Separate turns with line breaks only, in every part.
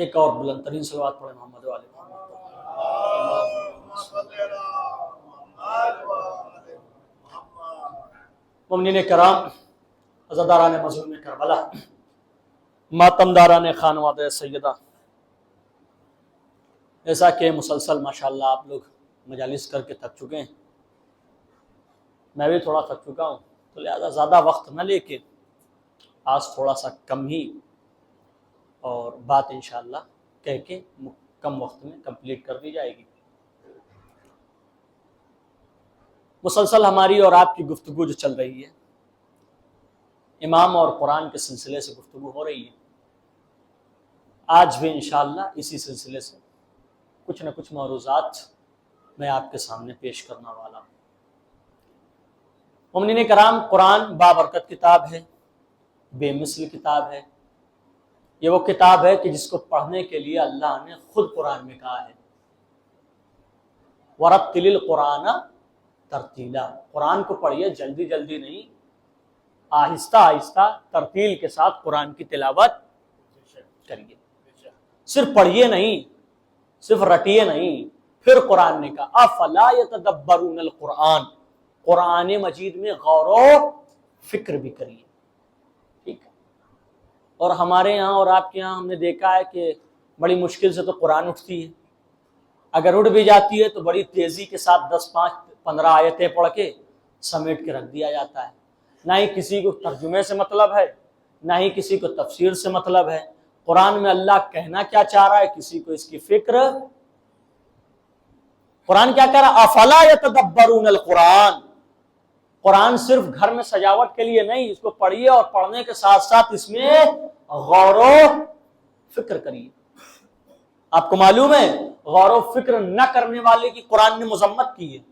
ایک اور بلند ترین صلوات پڑھیں محمد والے محمد۔ مومنین کرام، عزاداران مظلوم کربلا، ماتمداران خانوادہ سیدہ، ایسا کہ مسلسل ماشاءاللہ آپ لوگ مجالس کر کے تھک چکے ہیں، میں بھی تھوڑا تھک چکا ہوں، تو لہذا زیادہ وقت نہ لے کے آج تھوڑا سا کم ہی اور بات انشاءاللہ کہہ کے کم وقت میں کمپلیٹ کر دی جائے گی۔ مسلسل ہماری اور آپ کی گفتگو جو چل رہی ہے، امام اور قرآن کے سلسلے سے گفتگو ہو رہی ہے، آج بھی انشاءاللہ اسی سلسلے سے کچھ نہ کچھ موضوعات میں آپ کے سامنے پیش کرنا والا ہوں۔ مومنین کرام، قرآن بابرکت کتاب ہے، بے مثل کتاب ہے۔ یہ وہ کتاب ہے کہ جس کو پڑھنے کے لیے اللہ نے خود قرآن میں کہا ہے وَرَتِّلِ الْقُرْآنَ ترتیلا، قرآن کو پڑھیے، جلدی جلدی نہیں، آہستہ آہستہ ترتیل کے ساتھ قرآن کی تلاوت کریے۔ صرف پڑھیے نہیں، صرف رٹیے نہیں۔ پھر قرآن نے کہا افلا یتدبرون القرآن، قرآن مجید میں غور و فکر بھی کریے، ٹھیک ہے۔ اور ہمارے یہاں اور آپ کے یہاں ہم نے دیکھا ہے کہ بڑی مشکل سے تو قرآن اٹھتی ہے، اگر اٹھ بھی جاتی ہے تو بڑی تیزی کے ساتھ 10-15 آیتیں پڑھ کے سمیٹ کے رکھ دیا جاتا ہے، نہ ہی کسی کو ترجمے سے مطلب ہے، نہ ہی کسی کو تفسیر سے مطلب ہے۔ قرآن میں اللہ کہنا کیا چاہ رہا ہے کسی کو اس کی فکر۔ قرآن کیا کہہ رہا ہے افلا یتدبرون القرآن، قرآن صرف گھر میں سجاوٹ کے لیے نہیں، اس کو پڑھیے اور پڑھنے کے ساتھ ساتھ اس میں غور و فکر کریے۔ آپ کو معلوم ہے غور و فکر نہ کرنے والے کی قرآن نے مذمت کی ہے۔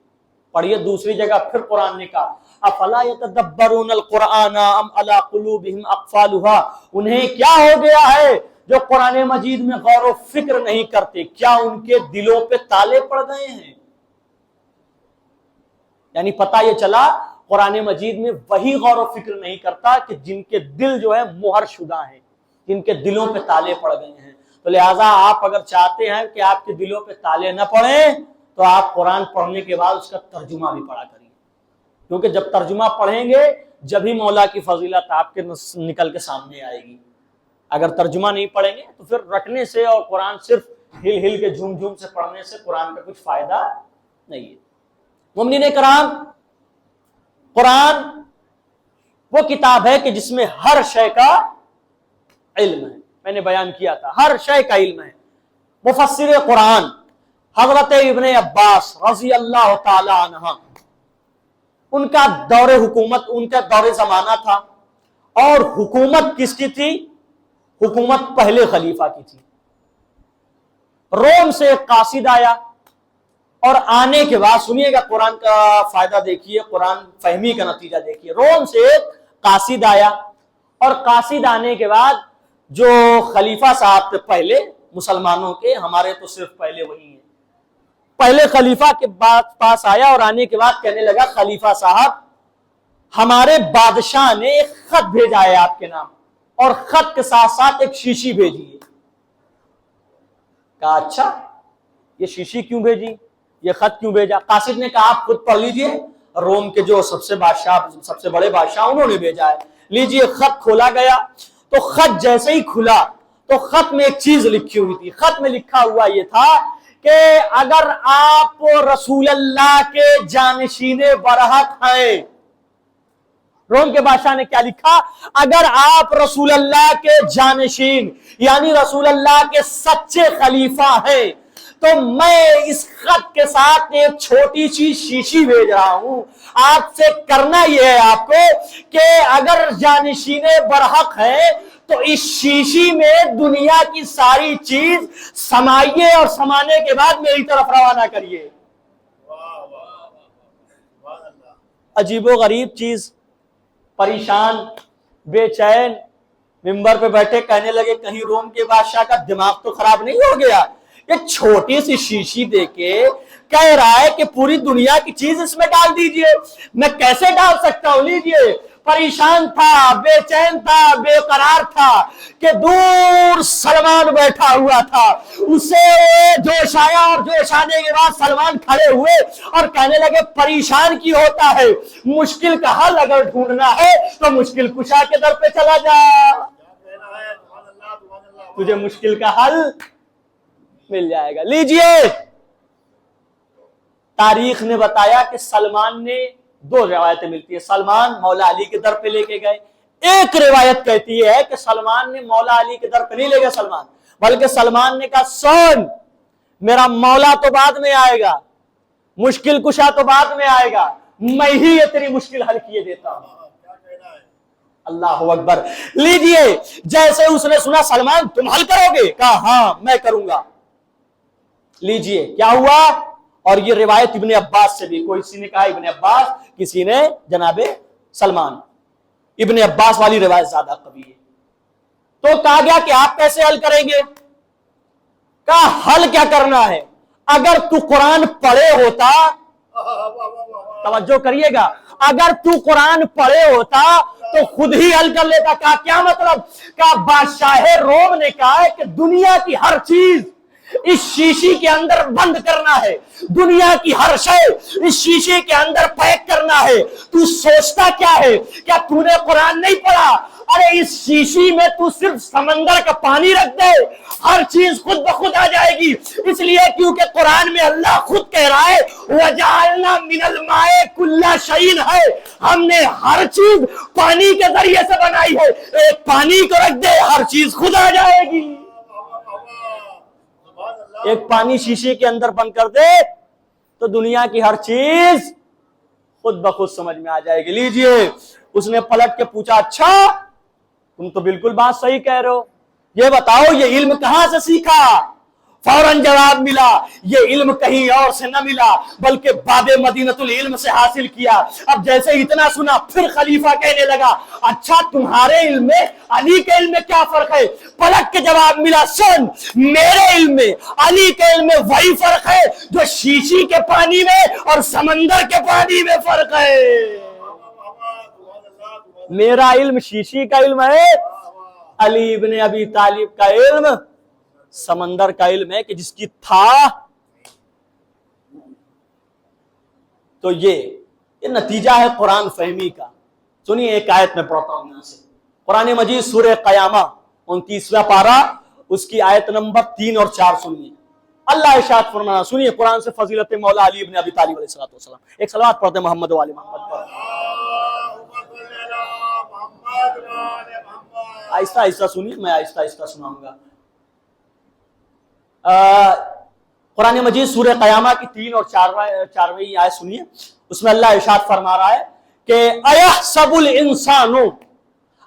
پڑھیے دوسری جگہ پھر قرآن نے کہا افلا یتدبرون القرآن ام علی قلوبہم اقفالھا، انہیں کیا ہو گیا ہے جو قرآن مجید میں غور و فکر نہیں کرتے، کیا ان کے دلوں پہ تالے پڑ گئے ہیں؟ یعنی پتہ یہ چلا قرآن مجید میں وہی غور و فکر نہیں کرتا کہ جن کے دل جو ہے مہر شدہ ہیں، جن کے دلوں پہ تالے پڑ گئے ہیں۔ تو لہٰذا آپ اگر چاہتے ہیں کہ آپ کے دلوں پہ تالے نہ پڑیں تو آپ قرآن پڑھنے کے بعد اس کا ترجمہ بھی پڑھا کریے، کیونکہ جب ترجمہ پڑھیں گے جب ہی مولا کی فضیلت آپ کے نکل کے سامنے آئے گی۔ اگر ترجمہ نہیں پڑھیں گے تو پھر رٹنے سے اور قرآن صرف ہل ہل کے جھوم جھوم سے پڑھنے سے قرآن کا کچھ فائدہ نہیں ہے۔ مومنین کرام، قرآن وہ کتاب ہے کہ جس میں ہر شے کا علم ہے، میں نے بیان کیا تھا ہر شے کا علم ہے۔ مفسر قرآن حضرت ابن عباس رضی اللہ تعالی عنہ، ان کا دور حکومت، ان کا دور زمانہ تھا، اور حکومت کس کی تھی؟ حکومت پہلے خلیفہ کی تھی۔ روم سے ایک قاصد آیا، اور آنے کے بعد سنیے گا قرآن کا فائدہ دیکھیے، قرآن فہمی کا نتیجہ دیکھیے۔ روم سے ایک قاصد آیا، اور قاصد آنے کے بعد جو خلیفہ صاحب تھے پہلے مسلمانوں کے، ہمارے تو صرف پہلے وہی ہیں، پہلے خلیفہ کے پاس آیا اور آنے کے بعد کہنے لگا خلیفہ صاحب ہمارے بادشاہ نے ایک خط بھیجا ہے آپ کے نام، اور خط کے ساتھ ساتھ ایک شیشی بھیجی ہے۔ کہا اچھا یہ شیشی کیوں بھیجی، یہ خط کیوں بھیجا؟ قاصد نے کہا آپ خود پڑھ لیجئے، روم کے جو سب سے بڑے بادشاہ انہوں نے بھیجا ہے، لیجئے۔ خط کھولا گیا تو خط جیسے ہی کھلا تو خط میں ایک چیز لکھی ہوئی تھی۔ خط میں لکھا ہوا یہ تھا کہ اگر آپ رسول اللہ کے جانشین برحق ہیں، روم کے بادشاہ نے کیا لکھا؟ اگر آپ رسول اللہ کے جانشین یعنی رسول اللہ کے سچے خلیفہ ہیں تو میں اس خط کے ساتھ ایک چھوٹی سی شیشی بھیج رہا ہوں، آپ سے کرنا یہ ہے آپ کو کہ اگر جانشین برحق ہے تو اس شیشی میں دنیا کی ساری چیز سمائیے، اور سمانے کے بعد میری طرف روانہ کریے۔ عجیب و غریب چیز، پریشان بے چین ممبر پہ بیٹھے کہنے لگے کہیں روم کے بادشاہ کا دماغ تو خراب نہیں ہو گیا، یہ چھوٹی سی شیشی دے کے کہہ رہا ہے کہ پوری دنیا کی چیز اس میں ڈال دیجئے، میں کیسے ڈال سکتا ہوں؟ لیجئے۔ پریشان تھا، بے چین تھا، بے قرار تھا کہ دور سلمان بیٹھا ہوا تھا. اسے جوش آیا اور جوش آنے کے بعد سلمان کھڑے ہوئے اور کہنے لگے پریشان کی ہوتا ہے، مشکل کا حل اگر ڈھونڈنا ہے تو مشکل کشا کے در پہ چلا جا، تجھے مشکل کا حل مل جائے گا. لیجئے تاریخ نے بتایا کہ سلمان نے دو روایتیں ملتی ہیں. سلمان مولا علی کے در پہ لے کے گئے. ایک روایت کہتی ہے کہ سلمان نے مولا علی کے در پہ نہیں لے گئے سلمان، بلکہ سلمان نے کہا سن، میرا مولا تو بعد میں آئے گا، مشکل کشا تو بعد میں آئے گا، میں ہی یہ تیری مشکل حل کیے دیتا ہوں. اللہ اکبر. لیجئے جیسے اس نے سنا سلمان تم حل کرو گے، کہا ہاں میں کروں گا. لیجئے کیا ہوا، اور یہ روایت ابن عباس سے بھی، کوئی کسی نے کہا ابن عباس، کسی نے جناب سلمان. ابن عباس والی روایت زیادہ قوی ہے. تو کہا گیا کہ آپ کیسے حل کریں گے؟ کہا حل کیا کرنا ہے، اگر تو قرآن پڑھے ہوتا، توجہ کریے گا، اگر تو قرآن پڑھے ہوتا تو خود ہی حل کر لیتا. کہا کیا مطلب؟ کہا بادشاہ روم نے کہا ہے کہ دنیا کی ہر چیز اس شیشی کے اندر بند کرنا ہے، دنیا کی ہر شے اس شیشے کے اندر پیک کرنا ہے. تو سوچتا کیا ہے، کیا تو نے قرآن نہیں پڑھا؟ ارے اس شیشی میں تو صرف سمندر کا پانی رکھ دے، ہر چیز خود بخود آ جائے گی. اس لیے کیونکہ قرآن میں اللہ خود کہہ رہا ہے وَجَعَلْنَا مِنَ الْمَاءِ كُلَّ شَيْءٍ ہے، ہم نے ہر چیز پانی کے ذریعے سے بنائی ہے. ایک پانی کو رکھ دے، ہر چیز خود آ جائے گی. ایک پانی شیشے کے اندر بند کر دے تو دنیا کی ہر چیز خود بخود سمجھ میں آ جائے گی. لیجئے اس نے پلٹ کے پوچھا اچھا تم تو بالکل بات صحیح کہہ رہے ہو، یہ بتاؤ یہ علم کہاں سے سیکھا؟ فوراً جواب ملا یہ علم کہیں اور سے نہ ملا بلکہ باب مدینۃ العلم سے حاصل کیا. اب جیسے اتنا سنا پھر خلیفہ کہنے لگا اچھا تمہارے علم میں علی کے علم میں کیا فرق ہے؟ پلٹ کے جواب ملا سن، میرے علم میں علی کے علم میں وہی فرق ہے جو شیشی کے پانی میں اور سمندر کے پانی میں فرق ہے. میرا علم شیشی کا علم ہے، علی ابن ابی طالب کا علم سمندر کا علم ہے کہ جس کی تھا. تو یہ نتیجہ ہے قرآن فہمی کا. سنیے ایک آیت میں پڑھتا ہوں یہاں سے، قرآن مجید سورہ قیامہ 29واں پارہ اس کی آیت نمبر 3 اور 4 سنیے. اللہ ارشاد فرمانا، سنیے قرآن سے فضیلت مولا علی ابن ابی طالب علیہ السلام. ایک صلوات پڑھتے محمد و آل محمد پر. آہستہ آہستہ سنیے، میں آہستہ آہستہ سناؤں گا. قرآن مجید سورہ قیامہ کی 3 اور 4ویں آیت سنیے. اس میں اللہ ارشاد فرما رہا ہے کہ اَيَحْسَبُ الْإِنسَانُ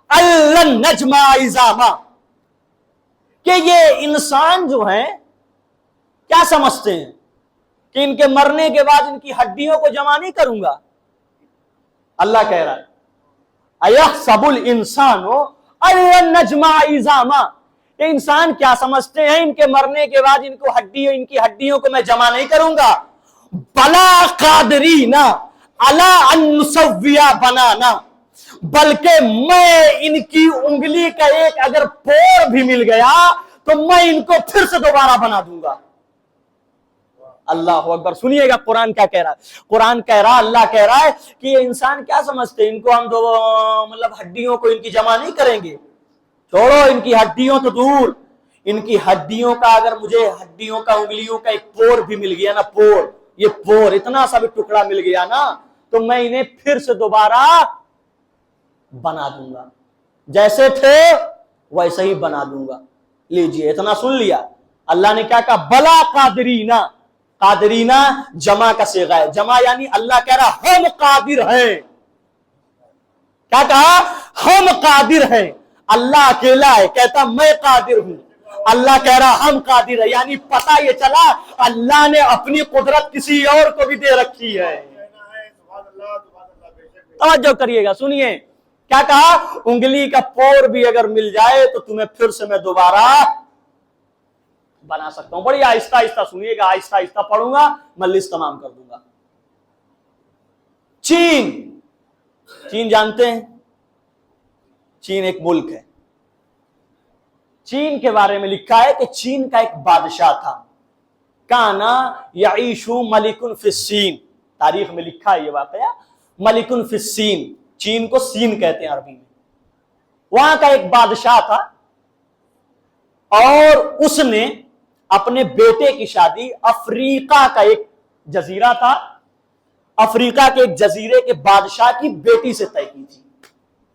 أَن لَّن نَّجْمَعَ عِظَامَهُ، کہ یہ انسان جو ہیں کیا سمجھتے ہیں کہ ان کے مرنے کے بعد ان کی ہڈیوں کو جمع نہیں کروں گا. اللہ کہہ رہا ہے اَيَحْسَبُ الْإِنسَانُ أَن لَّن نَّجْمَعَ عِظَامَهُ، کہ انسان کیا سمجھتے ہیں ان کے مرنے کے بعد ان کی ہڈیوں کو میں جمع نہیں کروں گا. بلا قادرین علی ان نسوی بنانا، بلکہ میں ان کی انگلی کا ایک اگر پور بھی مل گیا تو میں ان کو پھر سے دوبارہ بنا دوں گا. اللہ اکبر. سنیے گا قرآن کیا کہہ رہا ہے. قرآن کہہ رہا، اللہ کہہ رہا ہے کہ یہ انسان کیا سمجھتے ہیں ان کو ہم مطلب ہڈیوں کو ان کی جمع نہیں کریں گے. چھوڑو ان کی ہڈیوں تو دور، ان کی ہڈیوں کا اگر مجھے ہڈیوں کا انگلیوں کا ایک پور بھی مل گیا نا، پور، یہ پور اتنا سا بھی ٹکڑا مل گیا نا تو میں انہیں پھر سے دوبارہ بنا دوں گا، جیسے تھے ویسے ہی بنا دوں گا. لیجئے اتنا سن لیا. اللہ نے کیا کہا؟ بلا قادرینا. قادرینا جمع کا صیغہ ہے. جمع یعنی اللہ کہہ رہا ہم قادر ہیں. کیا کہا؟ ہم قادر ہیں. اللہ اکیلا ہے، کہتا میں قادر ہوں. اللہ کہہ رہا ہم قادر ہے، یعنی پتہ یہ چلا اللہ نے اپنی قدرت کسی اور کو بھی دے رکھی ہے. توجہ کریے گا، سنیے کیا کہا؟ انگلی کا پور بھی اگر مل جائے تو تمہیں پھر سے میں دوبارہ بنا سکتا ہوں. بڑی آہستہ آہستہ سنیے گا، آہستہ آہستہ پڑھوں گا، میں لسٹ تمام کر دوں گا. چین جانتے ہیں چین ایک ملک ہے. چین کے بارے میں لکھا ہے کہ چین کا ایک بادشاہ تھا، کانا یعیش ملک فی الصین. تاریخ میں لکھا ہے یہ واقعہ، ملک فی الصین، چین کو سین کہتے ہیں عربی میں. وہاں کا ایک بادشاہ تھا اور اس نے اپنے بیٹے کی شادی افریقہ کا ایک جزیرہ تھا، افریقہ کے ایک جزیرے کے بادشاہ کی بیٹی سے طے کی تھی.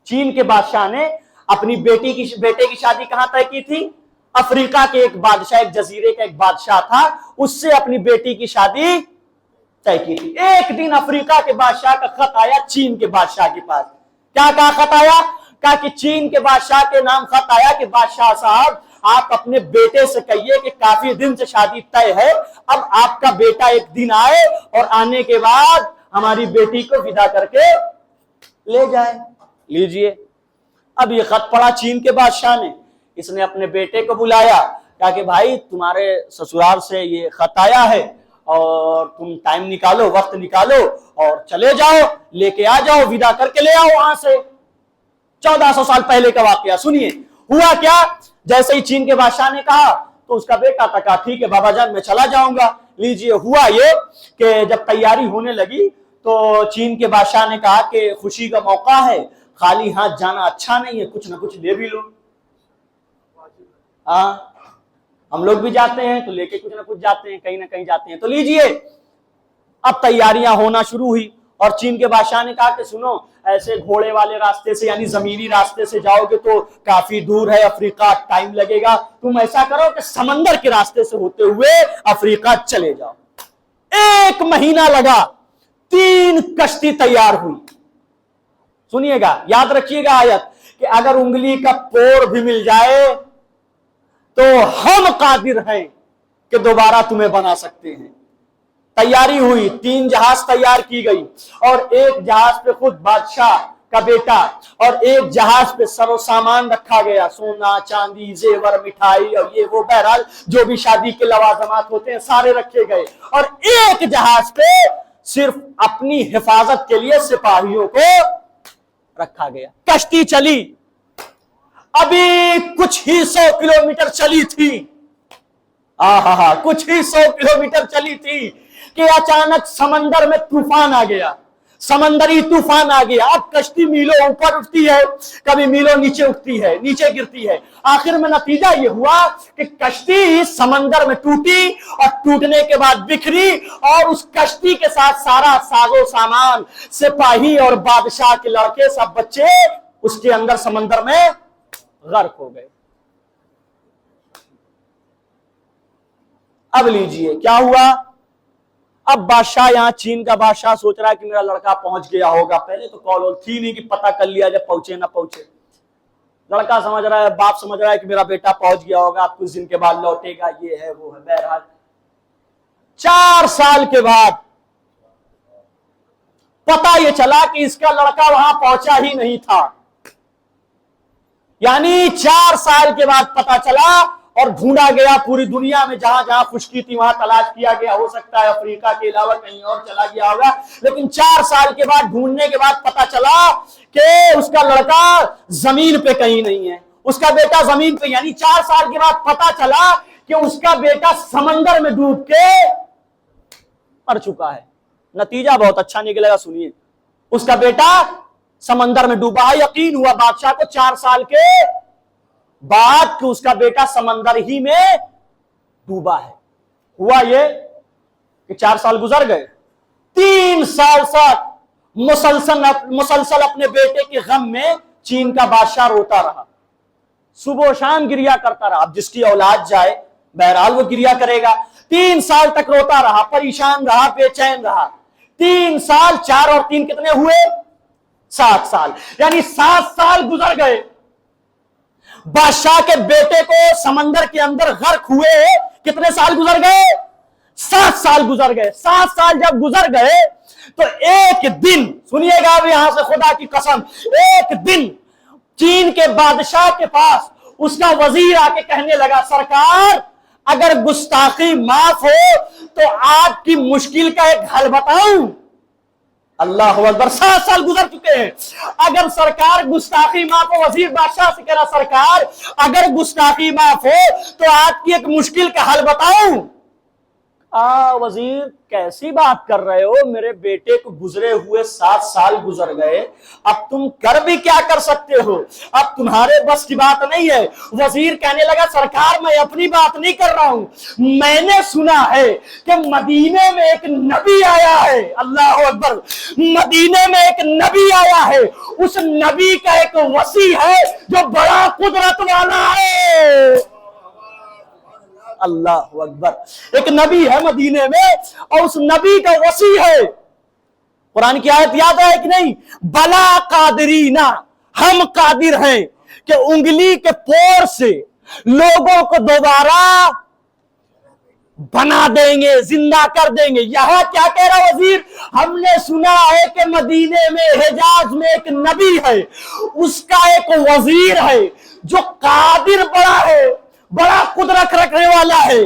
چین کے بادشاہ نے اپنی بیٹے کی شادی کہاں طے کی تھی؟ افریقہ کے ایک بادشاہ، ایک جزیرے کا ایک بادشاہ تھا، اس سے اپنی بیٹی کی شادی طے کی تھی. ایک دن افریقہ کے بادشاہ کا خط آیا چین کے بادشاہ کے پاس. کیا کہا خط آیا؟ کہا کہ چین کے بادشاہ کے نام خط آیا کہ بادشاہ صاحب آپ اپنے بیٹے سے کہیے کہ کافی دن سے شادی طے ہے، اب آپ کا بیٹا ایک دن آئے اور آنے کے بعد ہماری بیٹی کو ودا کر کے لے جائے. لیجئے، اب یہ خط پڑھا چین کے بادشاہ نے، اس نے اپنے بیٹے کو بلایا، کہا کہ بھائی تمہارے سسرال سے یہ خط آیا ہے اور تم ٹائم نکالو، وقت نکالو اور چلے جاؤ، لے کے آ جاؤ، ودا کر کے لے آؤ وہاں سے. 1400 سال پہلے کا واقعہ. سنیے ہوا کیا. جیسے ہی چین کے بادشاہ نے کہا تو اس کا بیٹا تھا، کہا ٹھیک ہے بابا جان میں چلا جاؤں گا. لیجئے، ہوا یہ کہ جب تیاری ہونے لگی تو چین کے بادشاہ نے کہا کہ خوشی کا موقع ہے، خالی ہاتھ جانا اچھا نہیں ہے، کچھ نہ کچھ دے بھی لو. ہاں ہم لوگ بھی جاتے ہیں تو لے کے کچھ نہ کچھ جاتے ہیں، کہیں نہ کہیں جاتے ہیں. تو لیجئے، اب تیاریاں ہونا شروع ہوئی اور چین کے بادشاہ نے کہا کہ سنو، ایسے گھوڑے والے راستے سے یعنی زمینی راستے سے جاؤ گے تو کافی دور ہے افریقہ، ٹائم لگے گا. تم ایسا کرو کہ سمندر کے راستے سے ہوتے ہوئے افریقہ چلے جاؤ. 1 مہینہ لگا، 3 کشتی تیار ہوئی. سنیے گا، یاد رکھیے گا آیت کہ اگر انگلی کا پور بھی مل جائے تو ہم قادر ہیں کہ دوبارہ تمہیں بنا سکتے ہیں. تیاری ہوئی، 3 جہاز تیار کی گئی اور ایک جہاز پہ خود بادشاہ کا بیٹا اور ایک جہاز پہ سر و سامان رکھا گیا، سونا چاندی زیور مٹھائی اور یہ وہ، بہرحال جو بھی شادی کے لوازمات ہوتے ہیں سارے رکھے گئے. اور ایک جہاز پہ صرف اپنی حفاظت کے لیے سپاہیوں کو رکھا گیا. کشتی چلی، ابھی کچھ ہی 100 کلومیٹر چلی تھی، کچھ ہی 100 کلومیٹر چلی تھی کہ اچانک سمندر میں طوفان آ گیا، سمندری طوفان آ گیا. اب کشتی میلوں اوپر اٹھتی ہے، کبھی میلوں نیچے اٹھتی ہے، نیچے گرتی ہے. آخر میں نتیجہ یہ ہوا کہ کشتی سمندر میں ٹوٹی اور ٹوٹنے کے بعد بکھری اور اس کشتی کے ساتھ سارا ساز و سامان، سپاہی اور بادشاہ کے لڑکے سب بچے اس کے اندر سمندر میں غرق ہو گئے. اب لیجئے کیا ہوا. اب بادشاہ، یہاں چین کا بادشاہ سوچ رہا ہے کہ میرا لڑکا پہنچ گیا ہوگا. پہلے تو کال تھی نہیں کہ پتہ کر لیا جب پہنچے نہ پہنچے. لڑکا سمجھ رہا ہے، باپ سمجھ رہا ہے کہ میرا بیٹا پہنچ گیا ہوگا، اب کچھ دن کے بعد لوٹے گا، یہ ہے وہ ہے. بہرحال 4 سال کے بعد پتہ یہ چلا کہ اس کا لڑکا وہاں پہنچا ہی نہیں تھا. یعنی 4 سال کے بعد پتہ چلا اور ڈھونڈا گیا پوری دنیا میں، جہاں جہاں خشکی تھی وہاں تلاش کیا گیا. ہو سکتا ہے افریقہ کے علاوہ کہیں اور چلا گیا ہوگا، لیکن 4 سال کے بعد ڈھونڈنے کے بعد پتہ چلا کہ اس کا لڑکا زمین پہ کہیں نہیں ہے، اس کا بیٹا زمین پہ. یعنی 4 سال کے بعد پتہ چلا کہ اس کا بیٹا سمندر میں ڈوب کے مر چکا ہے. نتیجہ بہت اچھا نکلے گا، سنیے. اس کا بیٹا سمندر میں ڈوبا ہے. یقین ہوا بادشاہ کو 4 سال کے بعد کہ اس کا بیٹا سمندر ہی میں ڈوبا ہے. ہوا یہ کہ 4 سال گزر گئے. 3 سال تک مسلسل اپنے بیٹے کے غم میں چین کا بادشاہ روتا رہا، صبح و شام گریا کرتا رہا. اب جس کی اولاد جائے بہرحال وہ گریا کرے گا. 3 سال تک روتا رہا، پریشان رہا، بے چین رہا. 3 سال، 4 اور 3 کتنے ہوئے؟ 7 سال. یعنی 7 سال گزر گئے. بادشاہ کے بیٹے کو سمندر کے اندر غرق ہوئے کتنے سال گزر گئے؟ 7 سال گزر گئے. 7 سال جب گزر گئے تو ایک دن، سنیے گا اب یہاں سے خدا کی قسم، ایک دن چین کے بادشاہ کے پاس اس کا وزیر آ کے کہنے لگا، سرکار اگر گستاخی معاف ہو تو آپ کی مشکل کا ایک حل بتاؤں. اللہ اکبر، 7 سال گزر چکے ہیں۔ اگر سرکار گستاخی معاف ہو، وزیر بادشاہ سے کہہ رہا سرکار اگر گستاخی معاف ہو تو آپ کی ایک مشکل کا حل بتاؤں۔ وزیر کیسی بات کر رہے ہو، میرے بیٹے کو گزرے ہوئے 7 سال گزر گئے، اب تم کر بھی کیا کر سکتے ہو، اب تمہارے بس کی بات نہیں ہے۔ وزیر کہنے لگا سرکار میں اپنی بات نہیں کر رہا ہوں، میں نے سنا ہے کہ مدینے میں ایک نبی آیا ہے، اللہ اکبر، مدینے میں ایک نبی آیا ہے، اس نبی کا ایک وصی ہے جو بڑا قدرت والا ہے۔ اللہ اکبر، ایک نبی ہے مدینے میں اور اس نبی کا وصی ہے۔ قرآن کی آیت یاد ہے کہ نہیں؟ بلا قادرین، ہم قادر ہیں کہ انگلی کے پور سے لوگوں کو دوبارہ بنا دیں گے، زندہ کر دیں گے۔ یہاں کیا کہہ رہا وزیر؟ ہم نے سنا ہے کہ مدینے میں حجاز میں ایک نبی ہے، اس کا ایک وزیر ہے جو قادر بڑا ہے، بڑا قدرت رکھنے والا ہے۔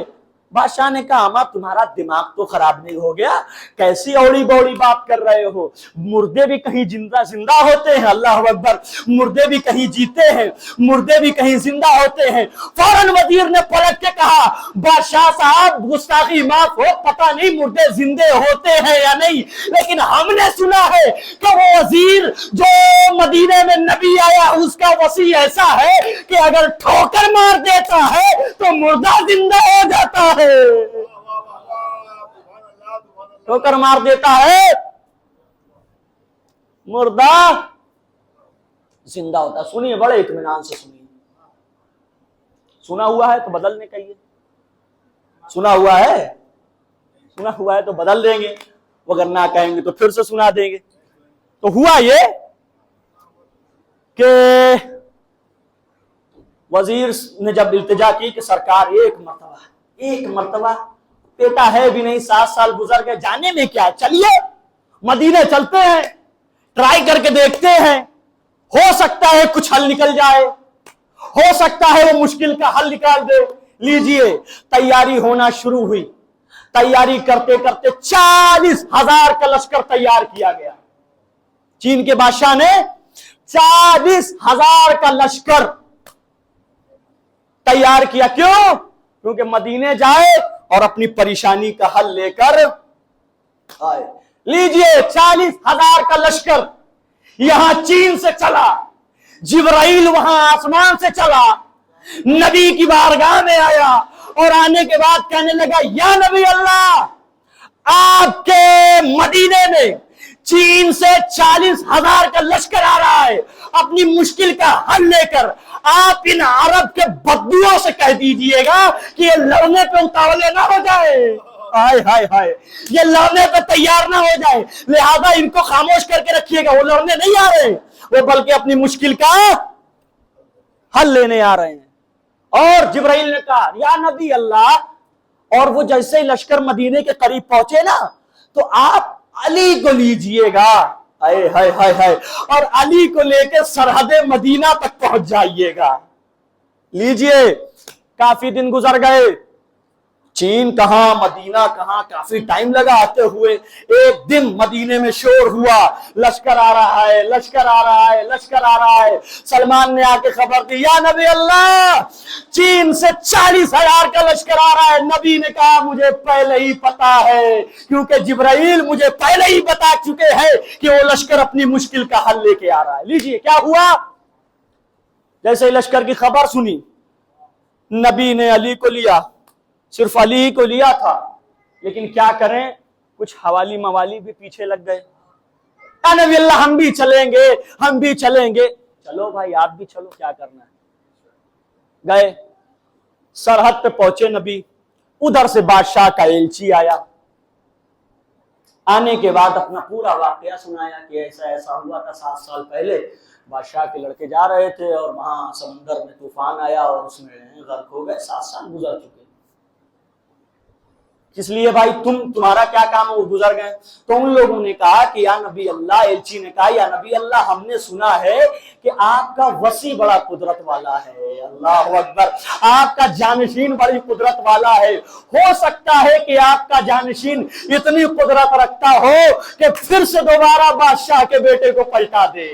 بادشاہ نے کہا اما تمہارا دماغ تو خراب نہیں ہو گیا، کیسی اوڑی بوڑی بات کر رہے ہو، مردے بھی کہیں زندہ ہوتے ہیں، اللہ اکبر، مردے بھی کہیں جیتے ہیں، مردے بھی کہیں زندہ ہوتے ہیں۔ فوراً وزیر نے پلٹ کے کہا بادشاہ صاحب گستاخی معاف ہو، پتہ نہیں مردے زندے ہوتے ہیں یا نہیں، لیکن ہم نے سنا ہے کہ وہ وزیر جو مدینے میں نبی آیا اس کا وصی ایسا ہے کہ اگر ٹھوکر مار دیتا ہے تو مردہ زندہ ہو جاتا ہے، ٹھوکر مار دیتا ہے مردہ زندہ ہوتا ہے۔ سنیے بڑے اطمینان سے سنیے، سنا ہوا ہے تو بدلنے کا ہی ہے، سنا ہوا ہے تو بدل دیں گے، اگر نہ کہیں گے تو پھر سے سنا دیں گے۔ تو ہوا یہ کہ وزیر نے جب التجا کی کہ سرکار ایک مرتبہ بیٹا ہے بھی نہیں، 7 سال گزر گئے، جانے میں کیا، چلیے مدینے چلتے ہیں، ٹرائی کر کے دیکھتے ہیں، ہو سکتا ہے کچھ حل نکل جائے، ہو سکتا ہے وہ مشکل کا حل نکال دے۔ لیجئے تیاری ہونا شروع ہوئی، تیاری کرتے کرتے 40,000 کا لشکر تیار کیا گیا۔ چین کے بادشاہ نے 40,000 کا لشکر تیار کیا، کیوں؟ کیونکہ مدینے جائے اور اپنی پریشانی کا حل لے کر آئے۔ لیجئے 40,000 کا لشکر یہاں چین سے چلا، جبرائیل وہاں آسمان سے چلا، نبی کی بارگاہ میں آیا اور آنے کے بعد کہنے لگا یا نبی اللہ، آپ کے مدینے میں چین سے 40,000 کا لشکر آ رہا ہے، اپنی مشکل کا حل لے کر آپ ان عرب کے بدوؤں سے کہہ دیجئے گا کہ یہ لڑنے پہ اتاولے نہ ہو جائے، ہائے یہ لڑنے پہ تیار نہ ہو جائے، لہذا ان کو خاموش کر کے رکھیے گا، وہ لڑنے نہیں آ رہے، وہ بلکہ اپنی مشکل کا حل لینے آ رہے ہیں۔ اور جبرائیل نے کہا یا نبی اللہ، اور وہ جیسے ہی لشکر مدینے کے قریب پہنچے نا تو آپ علی کو لیجئے گا، اور علی کو لے کے سرحد مدینہ تک پہنچ جائیے گا۔ لیجئے کافی دن گزر گئے، چین کہاں مدینہ کہاں، کافی ٹائم لگا آتے ہوئے۔ ایک دن مدینے میں شور ہوا لشکر آ رہا ہے، لشکر آ رہا ہے، لشکر آ رہا ہے۔ سلمان نے آ کے خبر دی یا نبی اللہ، چین سے 40,000 کا لشکر آ رہا ہے۔ نبی نے کہا مجھے پہلے ہی پتا ہے، کیونکہ جبرائیل مجھے پہلے ہی بتا چکے ہیں کہ وہ لشکر اپنی مشکل کا حل لے کے آ رہا ہے۔ لیجئے کیا ہوا، جیسے ہی لشکر کی خبر سنی، نبی نے علی کو لیا، صرف علی کو لیا تھا، لیکن کیا کریں کچھ حوالی موالی بھی پیچھے لگ گئے۔ اے نبی اللہ ہم بھی چلیں گے، ہم بھی چلیں گے۔ چلو بھائی آپ بھی چلو، کیا کرنا ہے۔ گئے، سرحد پہ پہنچے نبی، ادھر سے بادشاہ کا ایلچی آیا، آنے کے بعد اپنا پورا واقعہ سنایا کہ ایسا ایسا ہوا تھا 7 سال پہلے، بادشاہ کے لڑکے جا رہے تھے اور وہاں سمندر میں طوفان آیا اور اس میں غرق ہو گئے، 7 سال گزر چکے۔ اس لیے بھائی تمہارا کیا کام ہے، وہ گزر گئے. تو ان لوگوں نے کہا کہ یا نبی اللہ، ایلچی نے کہا یا نبی اللہ، ہم نے سنا ہے کہ آپ کا وسیع بڑا قدرت والا ہے. اللہ اکبر. آپ کا جانشین بڑی قدرت والا ہے. ہو سکتا ہے کہ آپ کا جانشین اتنی قدرت رکھتا ہو کہ پھر سے دوبارہ بادشاہ کے بیٹے کو پلٹا دے.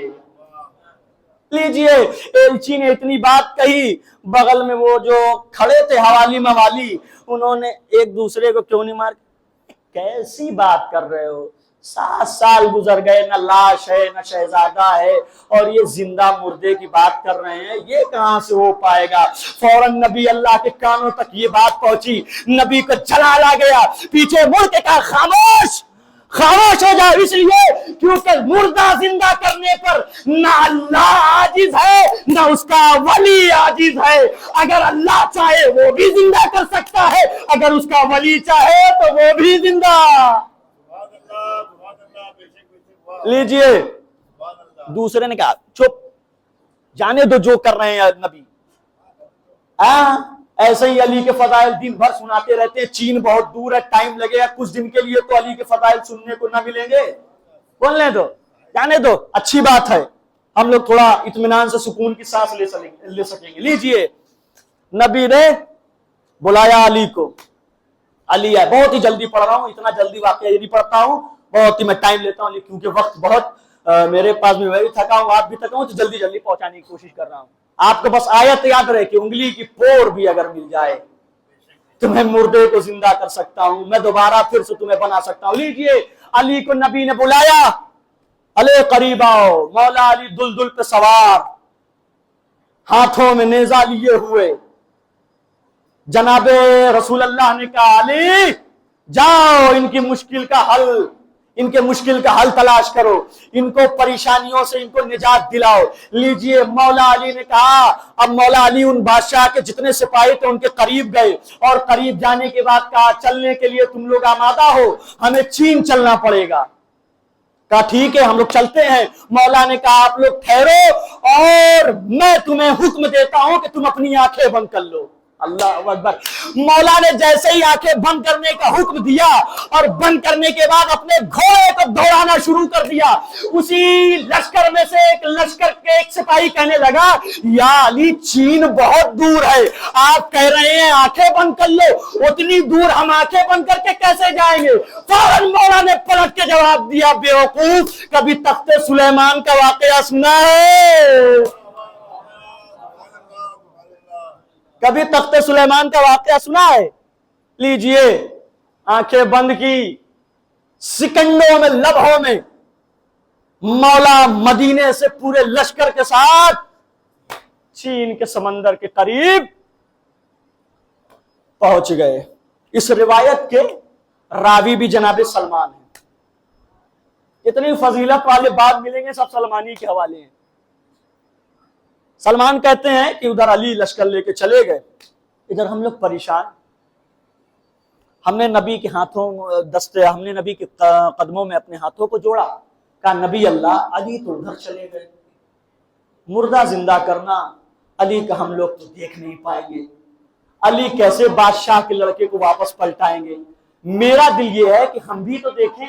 لیجئے، ایلچی نے اتنی بات کہی، بغل میں وہ جو کھڑے تھے حوالی موالی، انہوں نے ایک دوسرے کو کیوں نہیں مار، کیسی بات کر رہے ہو، 7 سال گزر گئے، نہ لاش ہے نہ شہزادہ ہے، اور یہ زندہ مردے کی بات کر رہے ہیں، یہ کہاں سے ہو پائے گا. فوراً نبی اللہ کے کانوں تک یہ بات پہنچی، نبی کو جلال آ گیا، پیچھے مڑ کے کہا خاموش خاموش ہو جاؤ، اس لیے کیونکہ مردہ زندہ کرنے پر نہ اللہ عاجز ہے نہ اس کا ولی عاجز ہے. اگر اللہ چاہے وہ بھی زندہ کر سکتا ہے، اگر اس کا ولی چاہے تو وہ بھی زندہ. لیجئے، دوسرے نے کہا چپ، جانے دو جو کر رہے ہیں نبی. ایسے ہی علی کے فضائل دن بھر سناتے رہتے ہیں. چین بہت دور ہے، ٹائم لگے گا کچھ دن کے لیے، تو علی کے فضائل سننے کو نہ ملیں گے. بولنے دو، جانے دو، اچھی بات ہے، ہم لوگ تھوڑا اطمینان سے سکون کی سانس لے سکیں گے. لیجئے، نبی نے بلایا علی کو. علی ہے، بہت ہی جلدی پڑھ رہا ہوں، اتنا جلدی واقعہ نہیں پڑھتا ہوں، بہت ہی میں ٹائم لیتا ہوں کیونکہ وقت بہت میرے پاس بھی، میں بھی تھکا ہوں، آپ بھی تھکا ہوں، تو جلدی جلدی پہنچانے کی کوشش کر رہا ہوں. آپ کو بس آیت یاد رہے کہ انگلی کی پور بھی اگر مل جائے تو میں مردے کو زندہ کر سکتا ہوں، میں دوبارہ پھر سے تمہیں بنا سکتا ہوں. لیجئے، علی کو نبی نے بلایا. علی قریب آؤ. مولا علی دلدل پہ سوار، ہاتھوں میں نیزہ لیے ہوئے. جناب رسول اللہ نے کہا علی جاؤ، ان کی مشکل کا حل تلاش کرو، ان کو پریشانیوں سے ان کو نجات دلاؤ. لیجئے، مولا علی نے کہا. اب مولا علی ان بادشاہ کے جتنے سپاہی تھے ان کے قریب گئے، اور قریب جانے کے بعد کہا چلنے کے لیے تم لوگ آمادہ ہو، ہمیں چین چلنا پڑے گا. کہا ٹھیک ہے، ہم لوگ چلتے ہیں. مولا نے کہا آپ لوگ ٹھہرو، اور میں تمہیں حکم دیتا ہوں کہ تم اپنی آنکھیں بند کر لو. اللہ اکبر. مولا نے جیسے ہی آنکھیں بند کرنے کا حکم دیا، اور بند کرنے کے بعد اپنے گھوڑے کو دوڑانا شروع کر دیا. اسی لشکر میں سے ایک لشکر کے ایک سپاہی کہنے لگا یا علی چین بہت دور ہے، آپ کہہ رہے ہیں آنکھیں بند کر لو، اتنی دور ہم آنکھیں بند کر کے کیسے جائیں گے؟ فوراً مولا نے پلٹ کے جواب دیا بیوقوف، کبھی تخت سلیمان کا واقعہ سنا ہے؟ کبھی تخت سلیمان کا واقعہ سنا ہے؟ لیجئے، آنکھیں بند کی، سکنڈوں میں لمحوں میں مولا مدینے سے پورے لشکر کے ساتھ چین کے سمندر کے قریب پہنچ گئے. اس روایت کے راوی بھی جناب سلمان ہیں. اتنی فضیلت والے بات ملیں گے، سب سلمانی کے حوالے ہیں. سلمان کہتے ہیں کہ ادھر علی لشکر لے کے چلے گئے، ادھر ہم لوگ پریشان. ہم نے نبی کے ہاتھوں ہم نے نبی کے قدموں میں اپنے ہاتھوں کو جوڑا. کہا نبی اللہ، علی تو ادھر چلے گئے، مردہ زندہ کرنا علی کا ہم لوگ تو دیکھ نہیں پائیں گے، علی کیسے بادشاہ کے لڑکے کو واپس پلٹائیں گے؟ میرا دل یہ ہے کہ ہم بھی تو دیکھیں.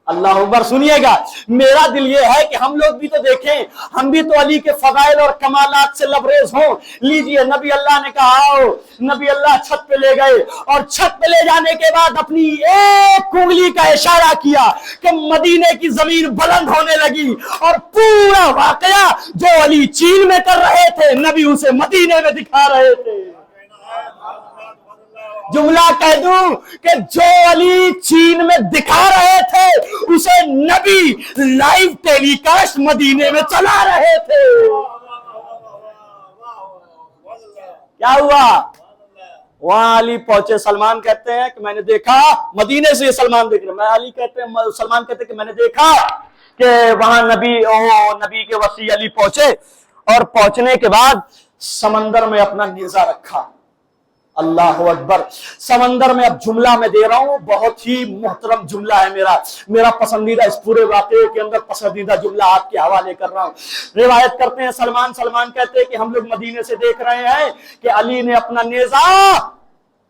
اللہ اکبر. سنیے گا، میرا دل یہ ہے کہ ہم لوگ بھی تو دیکھیں، ہم بھی تو علی کے فضائل اور کمالات سے لبریز ہوں. لیجئے، نبی اللہ نے کہا آؤ. نبی اللہ چھت پہ لے گئے، اور چھت پہ لے جانے کے بعد اپنی ایک انگلی کا اشارہ کیا کہ مدینے کی زمین بلند ہونے لگی، اور پورا واقعہ جو علی چین میں کر رہے تھے نبی اسے مدینے میں دکھا رہے تھے. جملہ کہہ دوں کہ جو علی چین میں دکھا رہے تھے اسے نبی لائیو ٹیلی کاسٹ مدینے میں چلا رہے تھے. کیا ہوا؟ وہاں علی پہنچے. سلمان کہتے ہیں کہ میں نے دیکھا، مدینے سے یہ سلمان دیکھ رہے، سلمان کہتے ہیں کہ میں نے دیکھا کہ وہاں نبی کے وصی علی پہنچے، اور پہنچنے کے بعد سمندر میں اپنا نیزہ رکھا. اللہ اکبر. سمندر میں، اب جملہ میں دے رہا ہوں، بہت ہی محترم جملہ ہے میرا پسندیدہ، اس پورے واقعے کے اندر پسندیدہ جملہ آپ کے حوالے کر رہا ہوں. روایت کرتے ہیں سلمان کہتے ہیں کہ ہم لوگ مدینے سے دیکھ رہے ہیں کہ علی نے اپنا نیزہ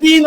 3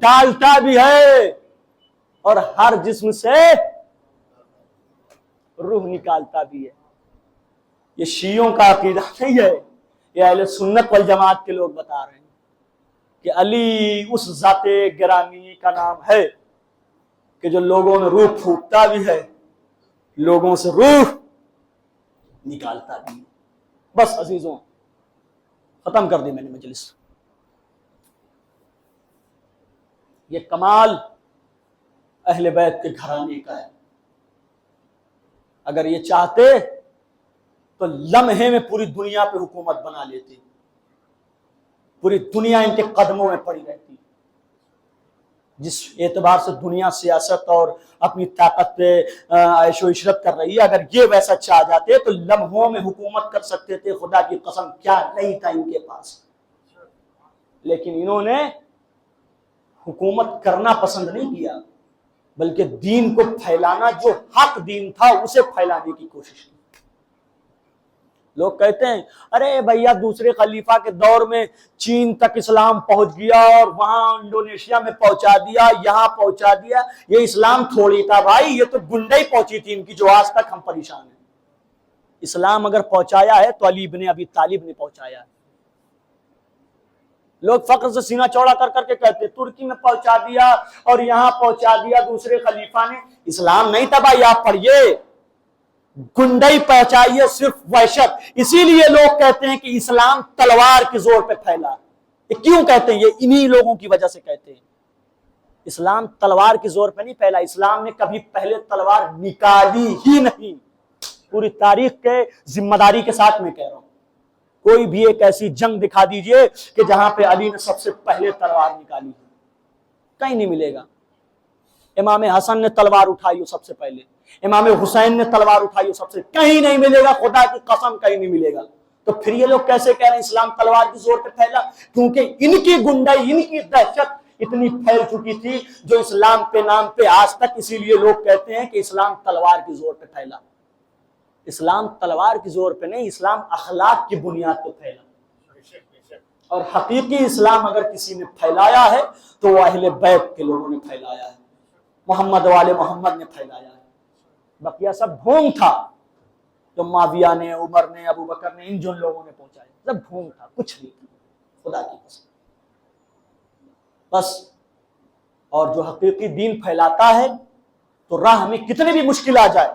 ڈالتا بھی ہے اور ہر جسم سے روح نکالتا بھی ہے. یہ شیعوں کا عقیدہ نہیں ہے، یہ اہل سنت والجماعت کے لوگ بتا رہے ہیں کہ علی اس ذات گرامی کا نام ہے کہ جو لوگوں میں روح پھونکتا بھی ہے، لوگوں سے روح نکالتا بھی ہے. بس عزیزوں، ختم کر دی میں نے مجلس. یہ کمال اہل بیت کے گھرانے کا ہے. اگر یہ چاہتے تو لمحے میں پوری دنیا پہ حکومت بنا لیتے، پوری دنیا ان کے قدموں میں پڑی رہتی. جس اعتبار سے دنیا سیاست اور اپنی طاقت پہ عیش و عشرت کر رہی ہے، اگر یہ ویسا چاہ جاتے تو لمحوں میں حکومت کر سکتے تھے. خدا کی قسم کیا نہیں تھا ان کے پاس. لیکن انہوں نے حکومت کرنا پسند نہیں کیا، بلکہ دین کو پھیلانا، جو حق دین تھا اسے پھیلانے کی کوشش کی. لوگ کہتے ہیں ارے بھیا دوسرے خلیفہ کے دور میں چین تک اسلام پہنچ گیا اور وہاں انڈونیشیا میں پہنچا دیا، یہاں پہنچا دیا. یہ اسلام تھوڑی تھا بھائی، یہ تو گنڈائی پہنچی تھی ان کی، جو آج تک ہم پریشان ہیں. اسلام اگر پہنچایا ہے تو علی بن ابی طالب نے پہنچایا ہے. لوگ فخر سے سینہ چوڑا کر کر کے کہتے ترکی میں پہنچا دیا اور یہاں پہنچا دیا دوسرے خلیفہ نے. اسلام نہیں تھا بھائی، آپ پڑھیے. گنڈائی پہنچائیے، صرف وحشت. اسی لیے لوگ کہتے ہیں کہ اسلام تلوار کے زور پہ پھیلا. یہ کیوں کہتے ہیں؟ یہ انہی لوگوں کی وجہ سے کہتے ہیں. اسلام تلوار کے زور پہ نہیں پھیلا. اسلام نے کبھی پہلے تلوار نکالی ہی نہیں. پوری تاریخ کے ذمہ داری کے ساتھ میں کہہ رہا ہوں، کوئی بھی ایک ایسی جنگ دکھا دیجئے کہ جہاں پہ علی نے سب سے پہلے تلوار نکالی، کہیں نہیں ملے گا. امام حسن نے تلوار اٹھائی ہو سب سے پہلے، امام حسین نے تلوار اٹھائی ہو سب سے، کہیں نہیں ملے گا. خدا کی قسم کہیں نہیں ملے گا. تو پھر یہ لوگ کیسے کہہ رہے ہیں اسلام تلوار کے زور پہ پھیلا؟ کیونکہ ان کی گنڈائی، ان کی دہشت اتنی پھیل چکی تھی جو اسلام کے نام پہ آج تک. اسی لیے لوگ کہتے ہیں کہ اسلام تلوار کے زور پہ پھیلا. اسلام تلوار کے زور پہ نہیں، اسلام اخلاق کی بنیاد پہ پھیلا. اور حقیقی اسلام اگر کسی نے پھیلایا ہے تو وہ اہل بیت کے لوگوں نے پھیلایا ہے، محمد والے محمد نے پھیلایا ہے. بقیہ سب ڈھونگ تھا جو معاویہ نے، عمر نے، ابو بکر نے، ان جن لوگوں نے پہنچایا، سب ڈھونگ تھا، کچھ نہیں تھا. خدا کی قسم. بس. اور جو حقیقی دین پھیلاتا ہے تو راہ میں کتنے بھی مشکل آ جائے،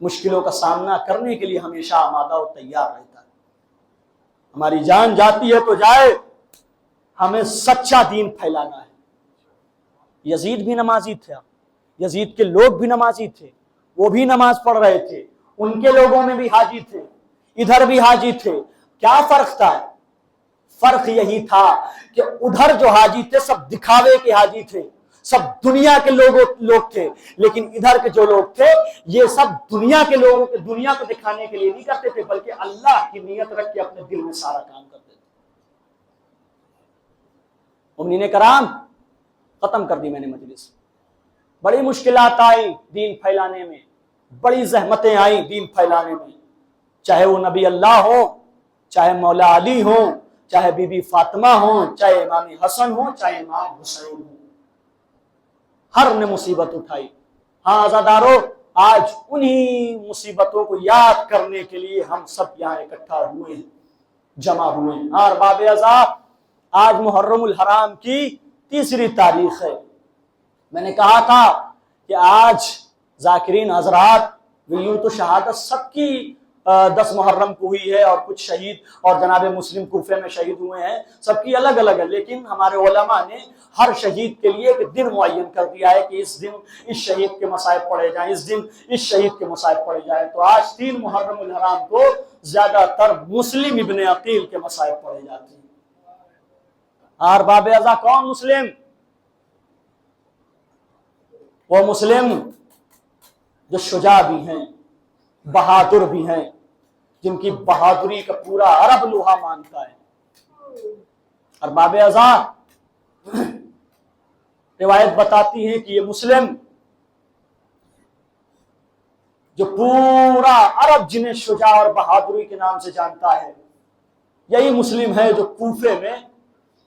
مشکلوں کا سامنا کرنے کے لیے ہمیشہ آمادہ اور تیار رہتا ہے. ہماری جان جاتی ہے تو جائے، ہمیں سچا دین پھیلانا ہے. یزید بھی نمازی تھا، یزید کے لوگ بھی نمازی تھے، وہ بھی نماز پڑھ رہے تھے، ان کے لوگوں میں بھی حاجی تھے، ادھر بھی حاجی تھے. کیا فرق تھا؟ فرق یہی تھا کہ ادھر جو حاجی تھے سب دکھاوے کے حاجی تھے، سب دنیا کے لوگ تھے. لیکن ادھر کے جو لوگ تھے یہ سب دنیا کے لوگوں کے، دنیا کو دکھانے کے لیے نہیں کرتے تھے، بلکہ اللہ کی نیت رکھ کے اپنے دل میں سارا کام کرتے تھے. مومنین کرام، ختم کر دی میں نے مجلس. بڑی مشکلات آئی دین پھیلانے میں، بڑی زحمتیں آئیں دین پھیلانے میں. چاہے وہ نبی اللہ ہو، چاہے مولا علی ہو، چاہے بی بی فاطمہ ہو، چاہے امام حسن ہو، چاہے امام حسین ہو، ہر نے مصیبت اٹھائی. ہاں عزادارو، آج انہی مصیبتوں کو یاد کرنے کے لیے ہم سب یہاں اکٹھا ہوئے ہیں، جمع ہوئے ہیں. اور باب عزا، آج محرم الحرام کی 3 تاریخ ہے. میں نے کہا تھا کہ آج ذاکرین حضرات، یوں تو شہادت سب کی 10 محرم کو ہوئی ہے، اور کچھ شہید اور جناب مسلم کوفے میں شہید ہوئے ہیں، سب کی الگ الگ ہے. لیکن ہمارے علماء نے ہر شہید کے لیے ایک دن معین کر دیا ہے کہ اس دن اس شہید کے مصائب پڑھے جائیں، اس دن اس شہید کے مصائب پڑھے جائیں. تو آج 3 محرم الحرام کو زیادہ تر مسلم ابن عقیل کے مصائب پڑھے جاتے ہیں. اور باب عزا کون مسلم؟ وہ مسلم جو شجاع بھی ہیں، بہادر بھی ہیں، جن کی بہادری کا پورا عرب لوہا مانتا ہے. اور باب عزا روایت بتاتی ہے کہ یہ مسلم جو پورا عرب جنہیں شجاع اور بہادری کے نام سے جانتا ہے، یہی مسلم ہے جو کوفے میں